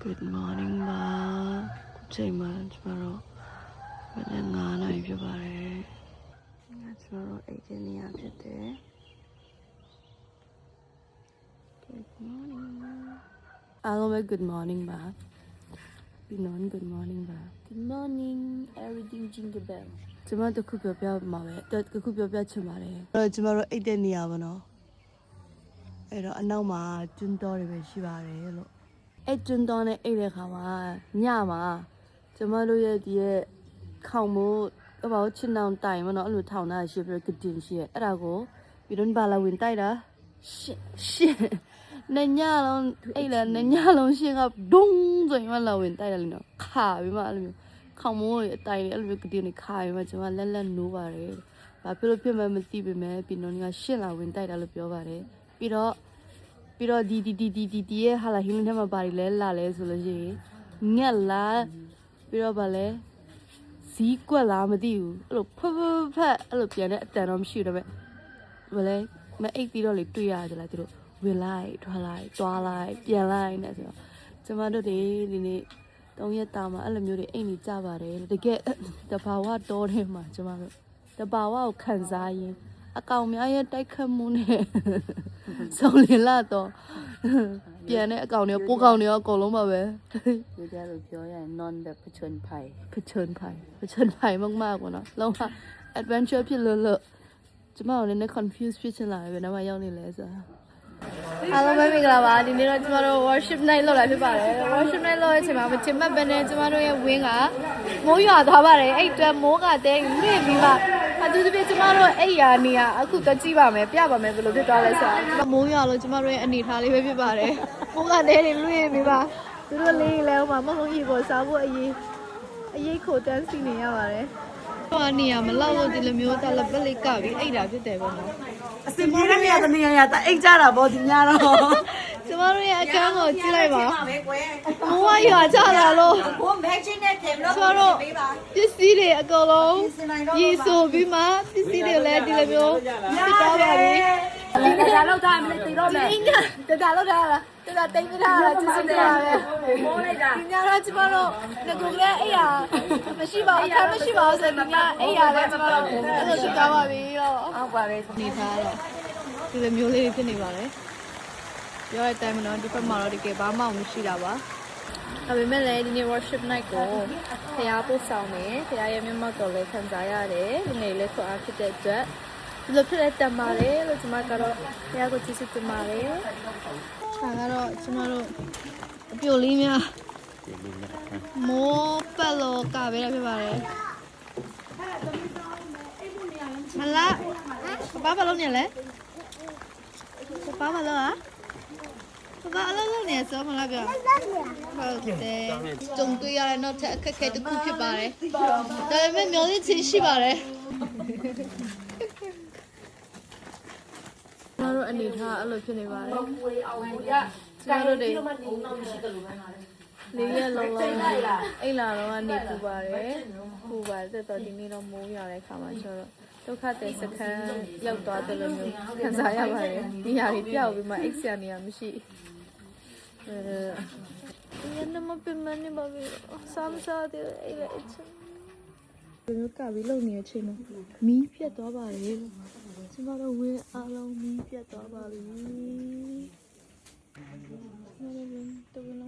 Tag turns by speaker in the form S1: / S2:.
S1: Good morning ပါခုချိန်မှာကျမတို့မနက်9 နာရီဖြစ်ပါတယ်ကျမတို့အိတ်တဲ့နေရာဖြစ်တယ် Good morning အားလုံးပဲ Good morning ပါပြီးတော့ Good morning ပါ
S2: Good morning, everything jingle bell.
S1: ကျမတို့ခုပြောပြမှာပဲတခုပြောပြချင်ပါတယ်အဲ့တော့ကျမတို့အိတ်တဲ့နေရာပါနော်အဲ့တော့အနောက်မှာကျွန်းတော်တွေပဲရှိပါတယ်လို့အဲ့ကျွန်းတော်နဲ့အိတ်တဲ့ခါမှာညမှာကျမတို့ရဲ့ဒီရဲ့ခေါင်မို့ဘာလို့ချင်အောင်တိုင်မနော်အဲ့လိုထောင်တာရှိပြီးကတင်ရှိရဲ့အဲ့ဒါကိုပြီးတော့ဘာလာဝင်တိုက်တာရှစ်နညလုံးအဲ့လေနညလုံးရှင်းကဒုံဆိုရင်မလာဝင်တိုက်တယ်လို့နော်ခါပြီးမှအဲ့လိုမျိုးခေါင်မိုးတွေအတိုင်တွေအဲ့လိုမျိုးကတင်နေခါပြီးမှကျမလက်နိုးပါတယ်ဘာဖြစ်လို့ဖြစ်မှမသိပေမဲ့ပြီးတော့ကရှင်းလာဝင်တိုက်တာလို့ပြောပါတယ်ပြီးတော့ဒီရဲ့ဟာလာဟင်းလင်းထဲမှာဘာတွေလဲလာလဲဆိုလို့ရှိရင်ငက်လာပြီးတော့ဗာလဲဇီးကွက်လာမသိဘူးအဲ့လိုဖက်အဲ့လိုပြန်တဲ့အတန်တော့မရှိတော့ပဲဗာလဲမအိတ်ပြီးတော့လေတွေ့ရတယ်လားသူတို့ဝင်လိုက်ထွက်လိုက်တွားလိုက်ပြန်လိုက်နဲ့ဆိုတော့ကျမတို့ဒီနေ့3 ရက်တာမှာအဲ့လိုမျိုးတွေအိတ်နေကြပါတယ်တကယ်တဘာဝတောထဲမှာကျမတို့တဘာဝကိုခံစားရင်အကောင်များရဲ့တိုက်ခတ်မှုနဲ့ဆုံးလင်လာတော့ပြန်တဲ့အကောင်တွေပိုးကောင်တွေရောအကုန်လုံးပါပဲ
S2: You justပြောရရင် non แบบผจญภัย
S1: ผจญภัยมากๆกว่าเนาะလုံးဝ adventure ဖြစ်လို့ကျမတို့လည်း confuse ဖြစ်ချင်လာတယ်ဘယ်နှမရောက်နေလဲဆိုတာအားလုံးပဲမင်္ဂလာပါဒီနေ့တော့ကျမတို့ worship night လုပ်လာဖြစ်ပါတယ် worship night လုပ်တဲ့အချိန်မှာမချင်မှတ်ပဲနဲ့ကျမတို့ရဲ့ဝင်းကမိုးရွာသွားပါတယ်အဲ့အတွက်မိုးကတဲမြင့်ပြီးမှအတူတူကျမတို့အဲ့ရာနေရအခုတော့ကြည့်ပါမယ်ပြပါမယ်ဘယ်လိုဖြစ်သွားလဲဆိုတာမိုးရွာလို့ကျမတို့ရဲ့အနေထားလေးပဲဖြစ်ပါတယ်မိုးကတဲတွေလွင့်ပြီးမှသူတို့လေးလဲဟိုမှာမဟုတ်ကြီးပေါ်စားဖို့အရေးခိုတန်းစီနေရပါတယ်ဟိုနေရမလောက်လို့ဒီလိုမျိုးတလက်ပလေးကပြီးအိတ်တာဖြစ်တယ်ပေါ့နော်
S2: အစင်ပြေတဲ့နေရာတနေရာတအိတ်ကြတာပေါ့ဒီညတော့
S1: ကျမတို့ရဲ့အခန်းကိုကြည့်လိုက်ပါမိုးဝရွာကြလာလို့
S2: ကိုမဲချင်းနဲ့တယ်လို့
S1: ကျမတို့ပစ္စည်းတွေအကုန်လုံးရေဆိုပြီးမှပစ္စည်းတွေလည်းဒီလိုမျိုးဖြစ်သွားပါပြီ
S2: ဒီကလောက်ထားမယ်တီတော့မယ်
S1: တဒါလောက်ထားလားတဒါတိတ်ထားလားကျစစ်နေတာပဲ
S2: မိုးလိုက်တာ
S1: ဒီညတော့ကျမတို့ငကိုကလေးအဲ့ရမရှိပါဘူးအခန်းမရှိပါဘူးဆိုတော့ဒီညအဲ့ရလည်းကျမတို့အဲ့လိုဖြစ်သွားပါပြီတော့
S2: ဟုတ်ပါပဲ
S1: နေထားတော့ဒီလိုမျိုးလေးဖြစ်နေပါတယ်ပြောတဲ့အတိုင်းမနော်ဒီဘက်မှာတော့တကယ်ဘာမှမရှိတာပါဒါပေမဲ့လည်းဒီနေ့ worship night ကိုဖျားပို့ဆောင်မယ်ဖျားရဲ့မျက်မှောက်တော်လေးခံစားရတယ်ဒီနေ့လေးဆွအားဖြစ်တဲ့အတွက်ဒီလိုဖြစ်တဲ့တမလေးလို့ကျွန်မကတော့ဖျားကိုကျေးဇူးတင်ပါတယ်ဒါကတော့ကျွန်တော်တို့အပြိုလေးများမိုးပတ်လို့ကပဲဖြစ်ပါတယ်မလားဘာလုပ်နေလဲဘာလုပ်อ่ะဘာအလုပ်လုပ်နေစမလားပြောဟုတ်တယ်ကြုံတွေ့ရတဲ့နောက်ထပ်အခက်အခဲတစ်ခုဖြစ်ပါတယ်ဒါပေမဲ့မျောလင့်ချင်းရှိပါတယ်ကျွန်တော်တို့အနေထားအဲ့လိုဖြစ်နေပါတယ်ကျွန်တော်တို့တွေလေးရက်လုံးလုံးအိမ်လာတော့ကနေပူပါတယ်ပူပါတယ်တော့ဒီနေ့တော့မိုးရွာတဲ့ခါမှာကျွန်တော်ဒုက္ခတဲ့စခန်းရောက်သွားတယ်လို့မျိုးခံစားရပါတယ်ဒီဟာကြီးပြောက်ပြီးမှအိတ်ဆရာနေရမရှိဒီနေ့မပြမနေပါဘူးဆမ်စားတယ်အဲ့လေအချင်းဒီလိုကပြီးလုံနေတဲ့အချိန်မှာမီးပြတ်သွားပါလေကျမတို့ဝင်းအားလုံးမီးပြတ်သွားပါပြီကျမတို့ဝင်းတဝင်း